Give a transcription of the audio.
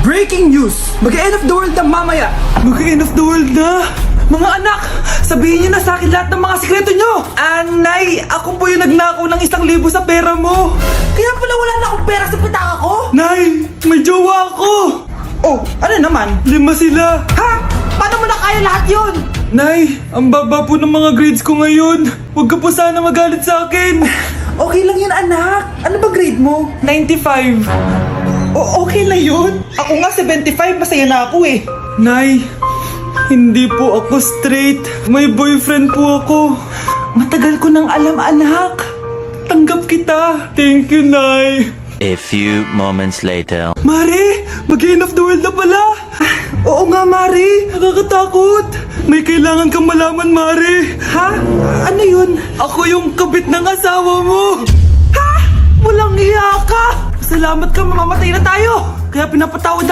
Breaking news! Mag-end of the world na mamaya! Mag-end of the world na? Mga anak, sabihin niyo na sa akin lahat ng mga sikreto niyo! Nay, ako po yung nagnakaw ng 1,000 sa pera mo! Kaya pala wala na akong pera sa pitaka ko? Nay, may jowa ako! Oh, ano naman? 5 sila! Ha? Paano mo na kaya lahat yun? Nay, ang baba po ng mga grades ko ngayon. Huwag ka po sana magalit sa akin. Okay lang yun, anak. Ano ba grade mo? 95. Okay na yun. Ako nga 75, masaya na ako eh. Nay, hindi po ako straight. May boyfriend po ako. Matagal ko nang alam, anak. Tanggap kita. Thank you, Nay. A few moments later. Mare, mag-end of the world na pala. Oo nga, Mare. Nakakatakot. May kailangan kang malaman, Mare. Ha? Ano yun? Ako yung kabit ng asawa mo. Ha? Walang iya ka. Salamat ka, mamamatay na tayo. Kaya pinapatawad